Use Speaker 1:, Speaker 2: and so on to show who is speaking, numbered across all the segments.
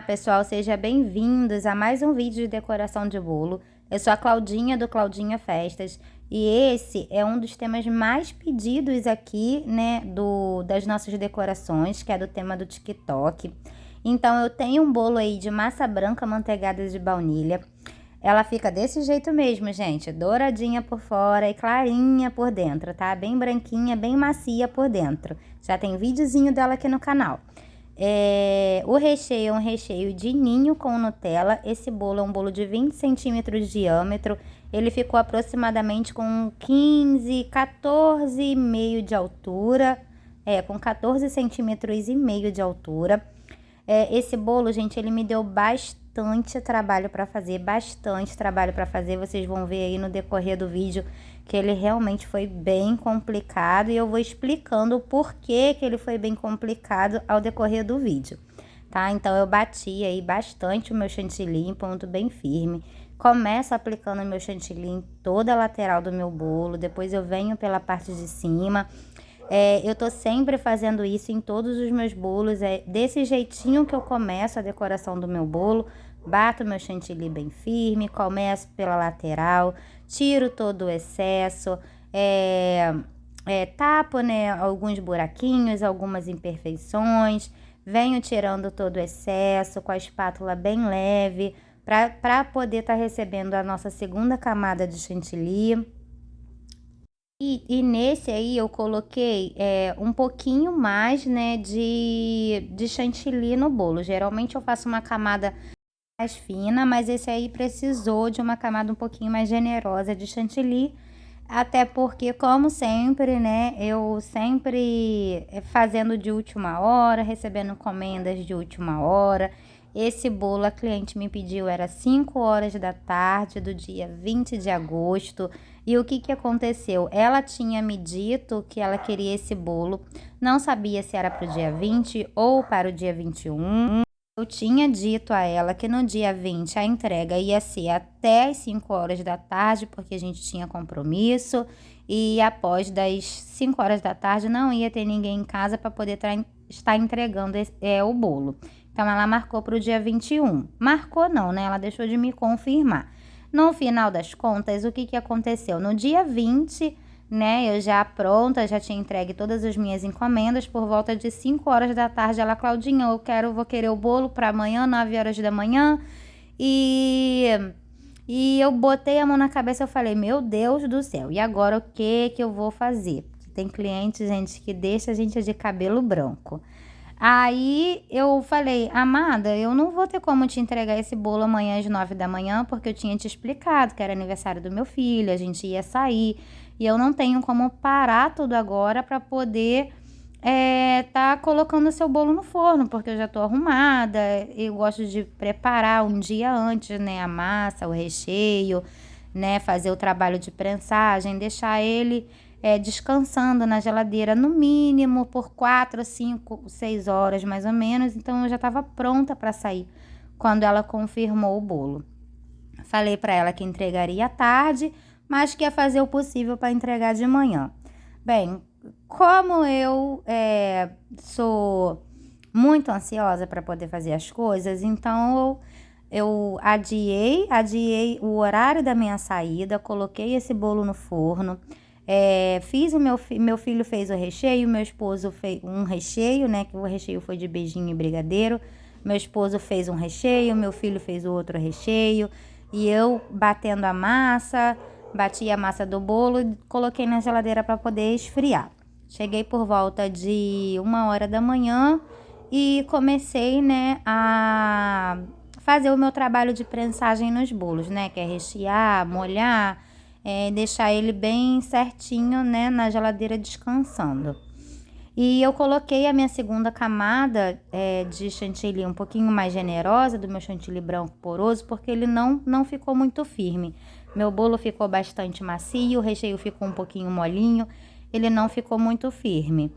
Speaker 1: pessoal, sejam bem-vindos a mais um vídeo de decoração de bolo. Eu sou a Claudinha do Claudinha Festas e esse é um dos temas mais pedidos aqui, né, das nossas decorações, que é do tema do TikTok. Então eu tenho um bolo aí de massa branca manteigada de baunilha. Ela fica desse jeito mesmo, gente, douradinha por fora e clarinha por dentro, tá? Bem branquinha, bem macia por dentro. Já tem videozinho dela aqui no canal. O recheio é um recheio de ninho com Nutella. Esse bolo é um bolo de 20 centímetros de diâmetro. Ele ficou aproximadamente com 14,5 de altura. Com 14 centímetros e meio de altura. Esse bolo, gente, ele me deu bastante trabalho para fazer, vocês vão ver aí no decorrer do vídeo que ele realmente foi bem complicado e eu vou explicando o porquê que ele foi bem complicado ao decorrer do vídeo, tá? Então eu bati aí bastante o meu chantilly em ponto bem firme, começo aplicando o meu chantilly em toda a lateral do meu bolo, depois eu venho pela parte de cima. Eu tô sempre fazendo isso em todos os meus bolos, desse jeitinho que eu começo a decoração do meu bolo. Bato meu chantilly bem firme, começo pela lateral, tiro todo o excesso, tapo, né, alguns buraquinhos, algumas imperfeições, venho tirando todo o excesso com a espátula bem leve, para poder estar recebendo a nossa segunda camada de chantilly. E nesse aí eu coloquei um pouquinho mais, né, de chantilly no bolo. Geralmente eu faço uma camada mais fina, mas esse aí precisou de uma camada um pouquinho mais generosa de chantilly. Até porque, como sempre, né, eu sempre fazendo de última hora, recebendo encomendas de última hora. Esse bolo a cliente me pediu, era 5 horas da tarde do dia 20 de agosto. E o que aconteceu? Ela tinha me dito que ela queria esse bolo, não sabia se era para o dia 20 ou para o dia 21. Eu tinha dito a ela que no dia 20 a entrega ia ser até as 5 horas da tarde, porque a gente tinha compromisso. E após das 5 horas da tarde não ia ter ninguém em casa para poder estar entregando o bolo. Então, ela marcou para o dia 21. Marcou não, né? Ela deixou de me confirmar. No final das contas, o que aconteceu? No dia 20, né? Eu já pronta, já tinha entregue todas as minhas encomendas. Por volta de 5 horas da tarde, ela, Claudinha, vou querer o bolo para amanhã, 9 horas da manhã. E eu botei a mão na cabeça, eu falei, meu Deus do céu, e agora o que eu vou fazer? Tem cliente, gente, que deixa a gente de cabelo branco. Aí eu falei, amada, eu não vou ter como te entregar esse bolo amanhã às 9 da manhã, porque eu tinha te explicado que era aniversário do meu filho, a gente ia sair, e eu não tenho como parar tudo agora para poder tá colocando o seu bolo no forno, porque eu já tô arrumada, eu gosto de preparar um dia antes, né, a massa, o recheio, né, fazer o trabalho de prensagem, deixar ele descansando na geladeira no mínimo por 4, 5, 6 horas mais ou menos. Então eu já estava pronta para sair quando ela confirmou o bolo. Falei para ela que entregaria à tarde, mas que ia fazer o possível para entregar de manhã. Bem, como eu sou muito ansiosa para poder fazer as coisas, então eu adiei o horário da minha saída, coloquei esse bolo no forno. Fiz meu filho fez o recheio, meu esposo fez um recheio, né, que o recheio foi de beijinho e brigadeiro. Meu esposo fez um recheio, meu filho fez o outro recheio, e eu batendo a massa, bati a massa do bolo e coloquei na geladeira para poder esfriar. Cheguei por volta de 1 hora da manhã e comecei, né, a fazer o meu trabalho de prensagem nos bolos, né, que é rechear, molhar, deixar ele bem certinho, né, na geladeira descansando. E eu coloquei a minha segunda camada de chantilly um pouquinho mais generosa, do meu chantilly branco poroso, porque ele não ficou muito firme. Meu bolo ficou bastante macio, o recheio ficou um pouquinho molinho, ele não ficou muito firme,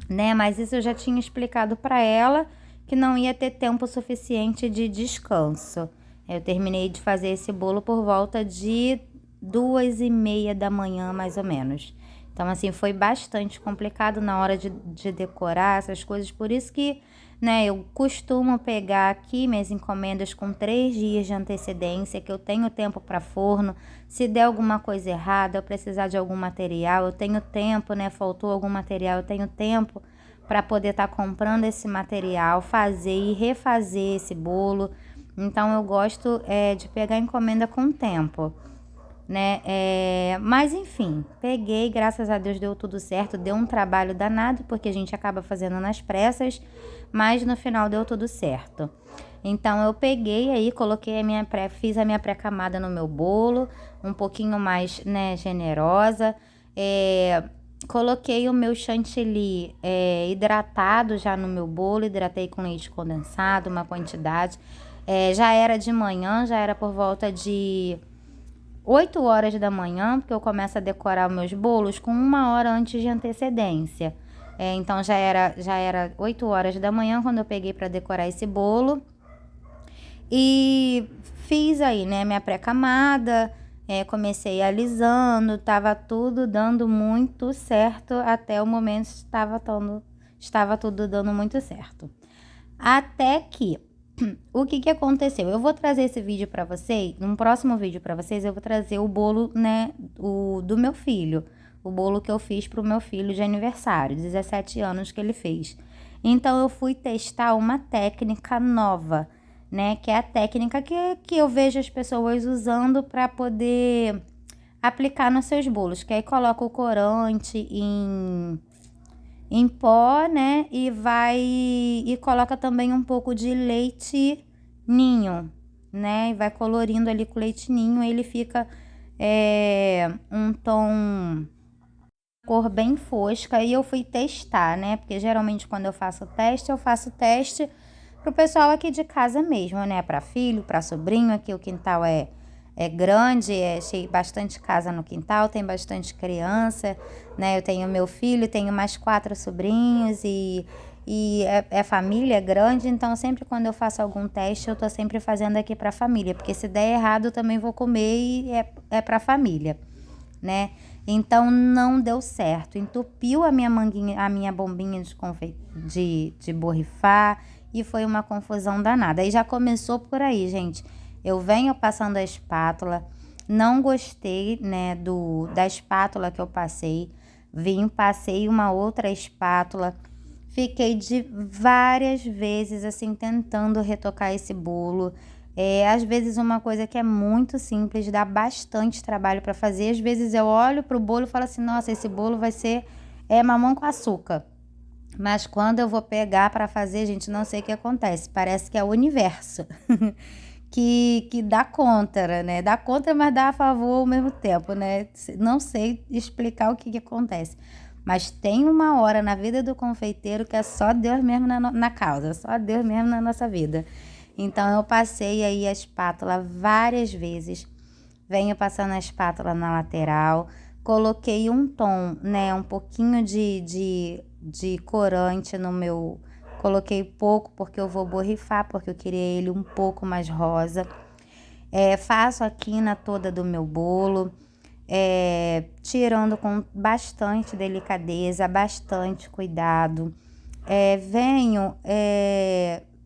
Speaker 1: né? Mas isso eu já tinha explicado para ela, que não ia ter tempo suficiente de descanso. Eu terminei de fazer esse bolo por volta de 2h30 da manhã, mais ou menos. Então, assim, foi bastante complicado na hora de decorar essas coisas. Por isso que, né, eu costumo pegar aqui minhas encomendas com 3 dias de antecedência, que eu tenho tempo para forno. Se der alguma coisa errada, eu precisar de algum material, eu tenho tempo, né? Faltou algum material, eu tenho tempo para poder estar comprando esse material, fazer e refazer esse bolo. Então, eu gosto de pegar encomenda com tempo, né? Mas enfim, peguei, graças a Deus deu tudo certo, deu um trabalho danado, porque a gente acaba fazendo nas pressas, mas no final deu tudo certo. Então eu peguei aí, coloquei fiz a minha pré-camada no meu bolo, um pouquinho mais, né, generosa. Coloquei o meu chantilly hidratado já no meu bolo, hidratei com leite condensado, uma quantidade. Já era de manhã, já era por volta de 8 horas da manhã, porque eu começo a decorar os meus bolos com 1 hora antes de antecedência. Então já era 8 horas da manhã quando eu peguei para decorar esse bolo. E fiz aí, né, minha pré-camada, comecei alisando, tava tudo dando muito certo até o momento, estava tudo dando muito certo. Até que o que aconteceu? Eu vou trazer esse vídeo para vocês, num próximo vídeo para vocês, eu vou trazer o bolo, né, do meu filho, o bolo que eu fiz pro meu filho de aniversário, 17 anos que ele fez. Então eu fui testar uma técnica nova, né, que é a técnica que eu vejo as pessoas usando para poder aplicar nos seus bolos, que aí coloca o corante em pó, né? E coloca também um pouco de leite ninho, né? E vai colorindo ali com leite ninho, ele fica um tom, cor bem fosca. E eu fui testar, né? Porque geralmente quando eu faço teste pro pessoal aqui de casa mesmo, né? Para filho, para sobrinho. Aqui o quintal é grande, cheio, bastante casa no quintal, tem bastante criança, né? Eu tenho meu filho, tenho mais 4 sobrinhos e família grande, então sempre quando eu faço algum teste, eu tô sempre fazendo aqui pra família, porque se der errado eu também vou comer e é pra família, né? Então não deu certo, entupiu a minha bombinha de borrifar e foi uma confusão danada. Aí já começou por aí, gente. Eu venho passando a espátula, não gostei, né, da espátula que eu passei. Passei uma outra espátula, fiquei várias vezes assim tentando retocar esse bolo. Às vezes uma coisa que é muito simples, dá bastante trabalho para fazer. Às vezes eu olho pro bolo e falo assim, nossa, esse bolo vai ser mamão com açúcar. Mas quando eu vou pegar para fazer, gente, não sei o que acontece. Parece que é o universo que dá contra, né? Dá contra, mas dá a favor ao mesmo tempo, né? Não sei explicar o que acontece. Mas tem uma hora na vida do confeiteiro que é só Deus mesmo na causa, só Deus mesmo na nossa vida. Então eu passei aí a espátula várias vezes, venho passando a espátula na lateral, coloquei um tom, né, um pouquinho de corante no meu, coloquei pouco porque eu vou borrifar, porque eu queria ele um pouco mais rosa. Faço a quina toda do meu bolo, tirando com bastante delicadeza, bastante cuidado. Venho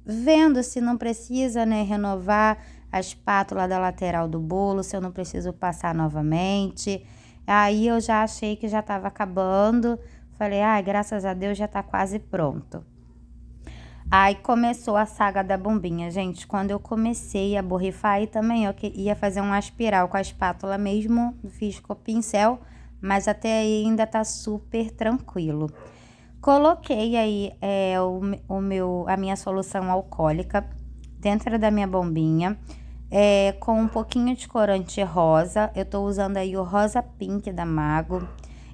Speaker 1: vendo se não precisa, né, renovar a espátula da lateral do bolo, se eu não preciso passar novamente. Aí eu já achei que já estava acabando, falei, graças a Deus já tá quase pronto. Aí começou a saga da bombinha, gente. Quando eu comecei a borrifar, aí também eu ia fazer uma espiral com a espátula mesmo, fiz com o pincel, mas até aí ainda tá super tranquilo. Coloquei aí a minha solução alcoólica dentro da minha bombinha, com um pouquinho de corante rosa. Eu tô usando aí o Rosa Pink da Mago.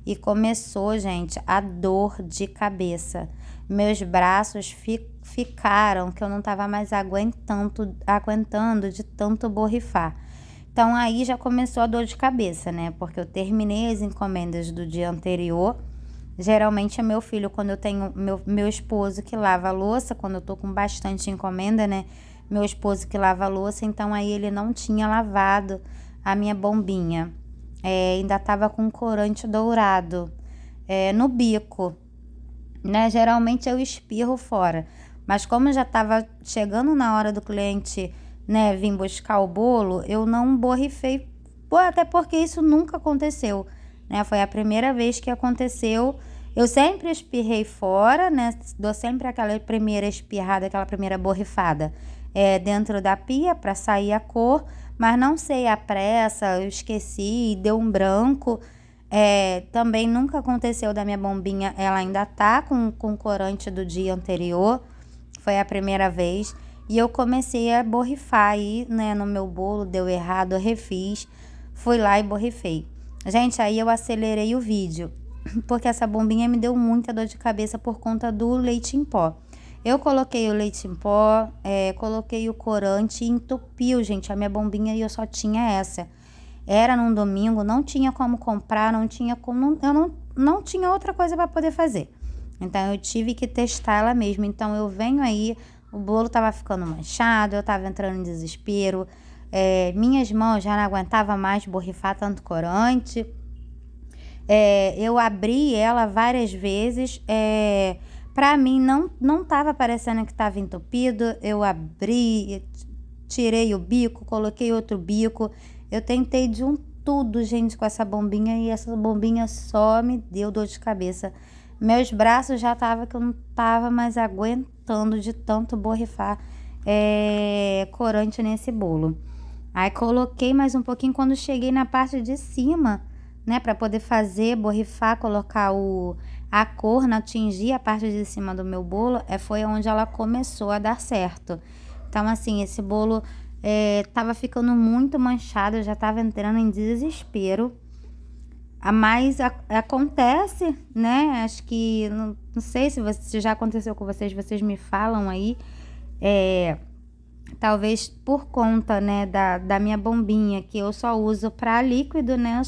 Speaker 1: E começou, gente, a dor de cabeça. Meus braços ficaram que eu não tava mais aguentando de tanto borrifar. Então aí já começou a dor de cabeça, né? Porque eu terminei as encomendas do dia anterior. Geralmente é meu filho, quando eu tenho meu esposo que lava a louça, quando eu tô com bastante encomenda, né? Meu esposo que lava a louça, então aí ele não tinha lavado a minha bombinha. Ainda tava com corante dourado. no bico, né? Geralmente eu espirro fora, mas como já estava chegando na hora do cliente, né, vir buscar o bolo, eu não borrifei, até porque isso nunca aconteceu, né? Foi a primeira vez que aconteceu. Eu sempre espirrei fora, né? Dou sempre aquela primeira espirrada, aquela primeira borrifada dentro da pia para sair a cor, mas não sei a pressa, eu esqueci, deu um branco. Também nunca aconteceu da minha bombinha, ela ainda tá com corante do dia anterior, foi a primeira vez. E eu comecei a borrifar aí, né, no meu bolo, deu errado, eu refiz, fui lá e borrifei. Gente, aí eu acelerei o vídeo, porque essa bombinha me deu muita dor de cabeça por conta do leite em pó. Eu coloquei o leite em pó, coloquei o corante e entupiu, gente, a minha bombinha, e eu só tinha essa. Era num domingo, não tinha como comprar, não tinha como, eu não tinha outra coisa para poder fazer. Então eu tive que testar ela mesmo. Então eu venho aí, o bolo tava ficando manchado, eu tava entrando em desespero, minhas mãos já não aguentavam mais borrifar tanto corante. Eu abri ela várias vezes, para mim não tava parecendo que tava entupido. Eu abri, tirei o bico, coloquei outro bico. Eu tentei de tudo, gente, com essa bombinha, e essa bombinha só me deu dor de cabeça. Meus braços já estavam que eu não tava mais aguentando de tanto borrifar corante nesse bolo. Aí coloquei mais um pouquinho quando cheguei na parte de cima, né, para poder fazer, borrifar, colocar a cor, não atingir a parte de cima do meu bolo, foi onde ela começou a dar certo. Então, assim, esse bolo tava ficando muito manchado, eu já tava entrando em desespero. Mas acontece, né? Acho que, não sei se já aconteceu com vocês me falam aí. Talvez por conta, né, da minha bombinha, que eu só uso para líquido, né?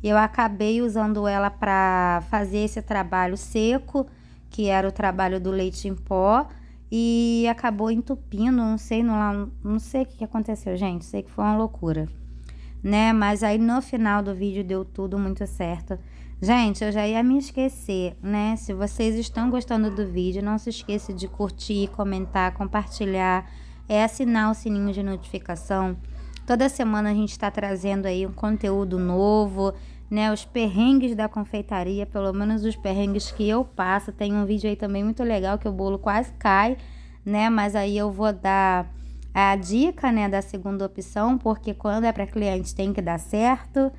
Speaker 1: Eu acabei usando ela para fazer esse trabalho seco, que era o trabalho do leite em pó, e acabou entupindo, não sei o que aconteceu, gente, sei que foi uma loucura, né? Mas aí no final do vídeo deu tudo muito certo. Gente, eu já ia me esquecer, né? Se vocês estão gostando do vídeo, não se esqueça de curtir, comentar, compartilhar, assinar o sininho de notificação. Toda semana a gente está trazendo aí um conteúdo novo, né? Os perrengues da confeitaria, pelo menos os perrengues que eu passo. Tem um vídeo aí também muito legal que o bolo quase cai, né? Mas aí eu vou dar a dica, né, da segunda opção, porque quando é para cliente tem que dar certo,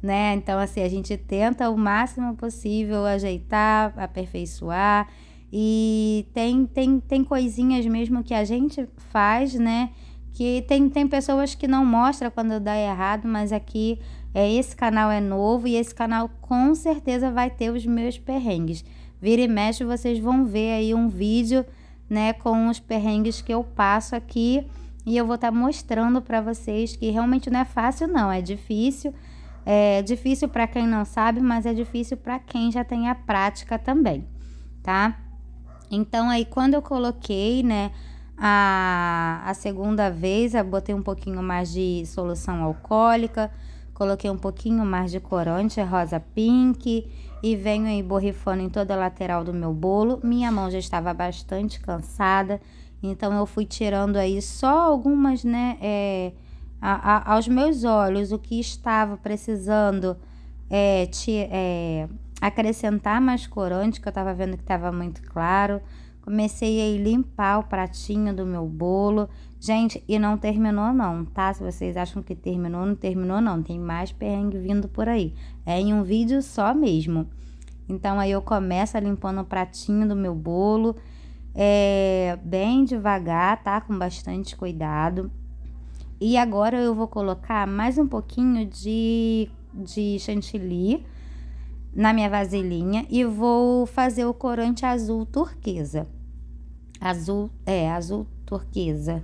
Speaker 1: né? Então, assim, a gente tenta o máximo possível ajeitar, aperfeiçoar, e tem coisinhas mesmo que a gente faz, né? Que tem pessoas que não mostram quando dá errado, mas aqui esse canal é novo e esse canal com certeza vai ter os meus perrengues. Vira e mexe, vocês vão ver aí um vídeo, né, com os perrengues que eu passo aqui, e eu vou estar mostrando para vocês que realmente não é fácil, não, é difícil. É difícil para quem não sabe, mas é difícil para quem já tem a prática também, tá? Então aí quando eu coloquei, né, a segunda vez, eu botei um pouquinho mais de solução alcoólica, coloquei um pouquinho mais de corante rosa pink e venho aí borrifando em toda a lateral do meu bolo. Minha mão já estava bastante cansada, então eu fui tirando aí só algumas, né, aos meus olhos, o que estava precisando acrescentar mais corante, que eu estava vendo que estava muito claro. Comecei a limpar o pratinho do meu bolo. Gente, e não terminou não, tá? Se vocês acham que terminou, não terminou não. Tem mais perrengue vindo por aí. É em um vídeo só mesmo. Então, aí eu começo limpando o pratinho do meu bolo. Bem devagar, tá? Com bastante cuidado. E agora eu vou colocar mais um pouquinho de chantilly na minha vasilhinha e vou fazer o corante azul turquesa. Azul turquesa.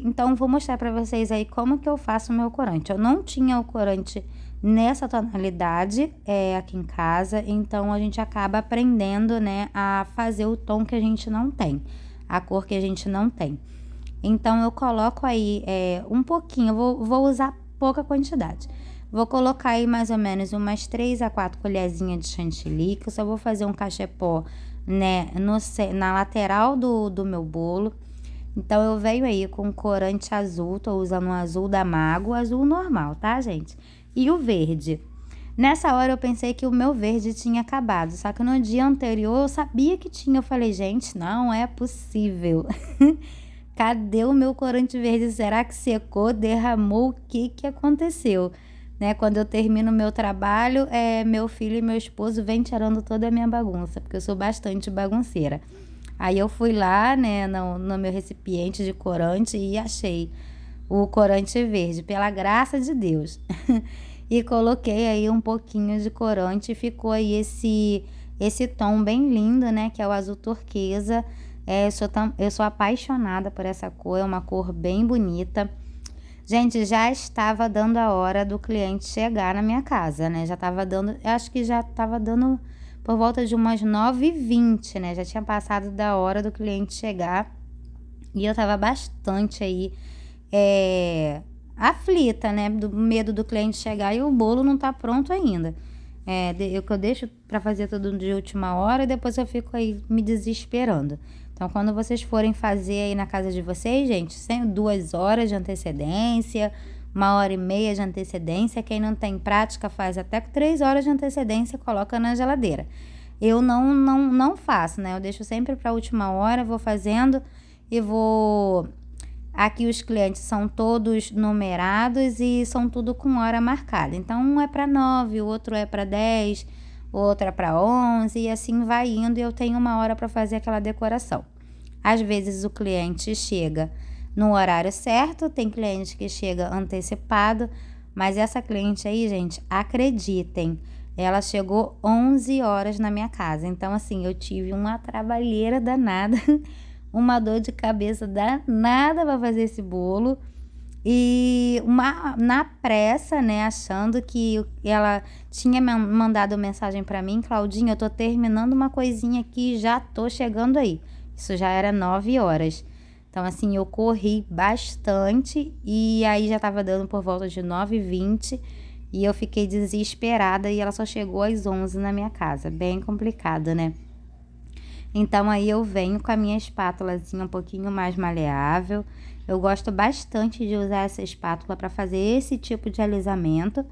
Speaker 1: Então vou mostrar para vocês aí como que eu faço o meu corante. Eu não tinha o corante nessa tonalidade aqui em casa, então a gente acaba aprendendo, né, a fazer o tom que a gente não tem, a cor que a gente não tem. Então eu coloco aí um pouquinho, vou usar pouca quantidade, Vou colocar aí mais ou menos umas 3 a 4 colherzinhas de chantilly, que eu só vou fazer um cachepô, né, na lateral do meu bolo. Então, eu venho aí com corante azul, tô usando o azul da Mago, azul normal, tá, gente? E o verde. Nessa hora eu pensei que o meu verde tinha acabado, só que no dia anterior eu sabia que tinha. Eu falei, gente, não é possível. Cadê o meu corante verde? Será que secou, derramou? O que aconteceu? Né? Quando eu termino o meu trabalho, meu filho e meu esposo vêm tirando toda a minha bagunça, porque eu sou bastante bagunceira. Aí eu fui lá, né, no meu recipiente de corante e achei o corante verde, pela graça de Deus. E coloquei aí um pouquinho de corante e ficou aí esse tom bem lindo, né, que é o azul turquesa. Eu sou apaixonada por essa cor, é uma cor bem bonita. Gente, já estava dando a hora do cliente chegar na minha casa, né? Já estava dando, acho que já estava dando por volta de umas 9h20, né? Já tinha passado da hora do cliente chegar e eu estava bastante aí aflita, né? Do medo do cliente chegar e o bolo não tá pronto ainda. Eu deixo para fazer tudo de última hora e depois eu fico aí me desesperando. Então, quando vocês forem fazer aí na casa de vocês, gente, 2 horas de antecedência, 1h30 de antecedência. Quem não tem prática faz até 3 horas de antecedência e coloca na geladeira. Eu não faço, né? Eu deixo sempre para a última hora, vou fazendo e vou... Aqui os clientes são todos numerados e são tudo com hora marcada. Então, um é para 9, o outro é para 10, o outro é para 11 e assim vai indo e eu tenho 1 hora para fazer aquela decoração. Às vezes o cliente chega no horário certo, tem cliente que chega antecipado, mas essa cliente aí, gente, acreditem, ela chegou 11 horas na minha casa. Então, assim, eu tive uma trabalheira danada, uma dor de cabeça danada para fazer esse bolo. E na pressa, né, achando que ela tinha mandado mensagem para mim, Claudinha, eu tô terminando uma coisinha aqui, já tô chegando aí. Isso já era 9 horas. Então, assim, eu corri bastante e aí já tava dando por volta de 9h20 e eu fiquei desesperada e ela só chegou às 11 na minha casa. Bem complicado, né? Então, aí eu venho com a minha espátulazinha um pouquinho mais maleável. Eu gosto bastante de usar essa espátula para fazer esse tipo de alisamento,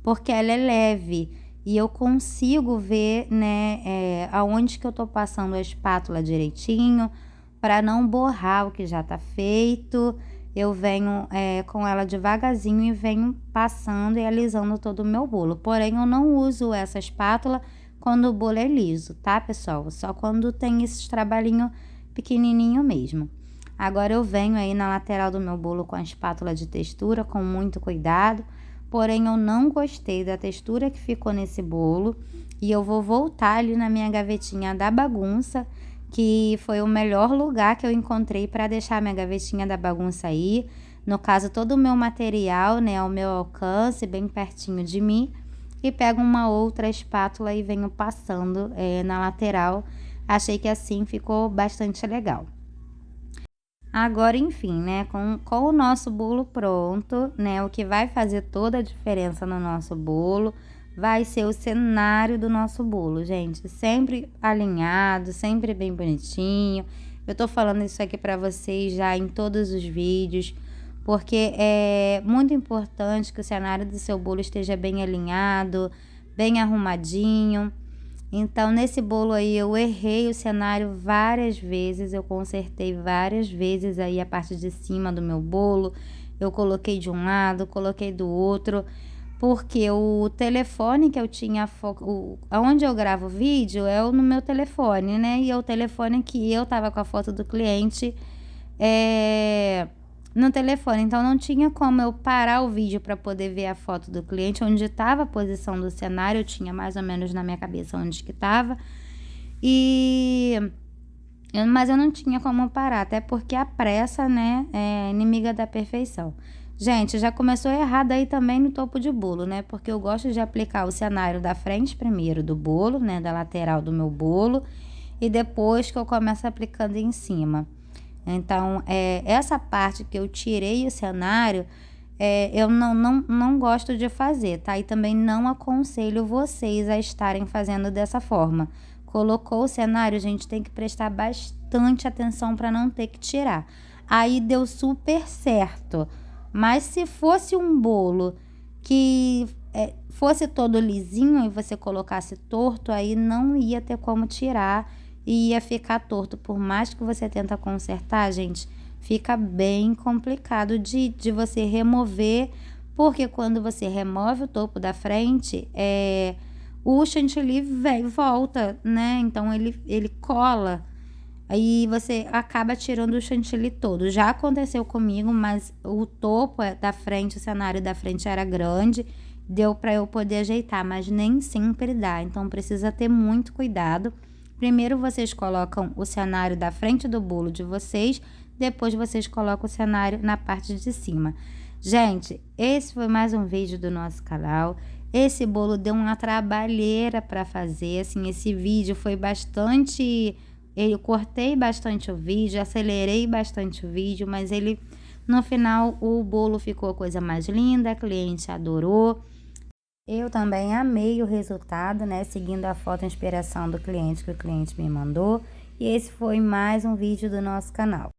Speaker 1: porque ela é leve e eu consigo ver, né, aonde que eu tô passando a espátula direitinho, para não borrar o que já tá feito. Eu venho com ela devagarzinho e venho passando e alisando todo o meu bolo. Porém, eu não uso essa espátula quando o bolo é liso, tá, pessoal? Só quando tem esses trabalhinho pequenininho mesmo. Agora eu venho aí na lateral do meu bolo com a espátula de textura, com muito cuidado. Porém, eu não gostei da textura que ficou nesse bolo. E eu vou voltar ali na minha gavetinha da bagunça, que foi o melhor lugar que eu encontrei para deixar minha gavetinha da bagunça aí. No caso, todo o meu material, né, ao meu alcance, bem pertinho de mim. E pego uma outra espátula e venho passando na lateral. Achei que assim ficou bastante legal. Agora, enfim, né, com o nosso bolo pronto, né, o que vai fazer toda a diferença no nosso bolo vai ser o cenário do nosso bolo, gente. Sempre alinhado, sempre bem bonitinho. Eu tô falando isso aqui pra vocês já em todos os vídeos, porque é muito importante que o cenário do seu bolo esteja bem alinhado, bem arrumadinho. Então, nesse bolo aí, eu errei o cenário várias vezes, eu consertei várias vezes aí a parte de cima do meu bolo. Eu coloquei de um lado, coloquei do outro, porque o telefone que eu tinha, onde eu gravo o vídeo é no meu telefone, né? E é o telefone que eu tava com a foto do cliente no telefone, então não tinha como eu parar o vídeo para poder ver a foto do cliente, onde estava a posição do cenário. Eu tinha mais ou menos na minha cabeça onde que estava, mas eu não tinha como parar, até porque a pressa, né, é inimiga da perfeição. Gente, já começou errado aí também no topo de bolo, né, porque eu gosto de aplicar o cenário da frente primeiro do bolo, né, da lateral do meu bolo, e depois que eu começo aplicando em cima. Então, essa parte que eu tirei o cenário, eu não gosto de fazer, tá? E também não aconselho vocês a estarem fazendo dessa forma. Colocou o cenário, a gente tem que prestar bastante atenção para não ter que tirar. Aí deu super certo. Mas se fosse um bolo que fosse todo lisinho e você colocasse torto, aí não ia ter como tirar e ia ficar torto. Por mais que você tenta consertar, gente, fica bem complicado de você remover, porque quando você remove o topo da frente, o chantilly volta, né? Então ele cola. Aí você acaba tirando o chantilly todo. Já aconteceu comigo, mas o topo da frente, o cenário da frente era grande, deu para eu poder ajeitar, mas nem sempre dá. Então precisa ter muito cuidado. Primeiro vocês colocam o cenário da frente do bolo de vocês, depois vocês colocam o cenário na parte de cima. Gente, esse foi mais um vídeo do nosso canal. Esse bolo deu uma trabalheira para fazer, assim, esse vídeo foi bastante... Eu cortei bastante o vídeo, acelerei bastante o vídeo, mas no final o bolo ficou a coisa mais linda, a cliente adorou. Eu também amei o resultado, né? Seguindo a foto inspiração do cliente que o cliente me mandou. E esse foi mais um vídeo do nosso canal.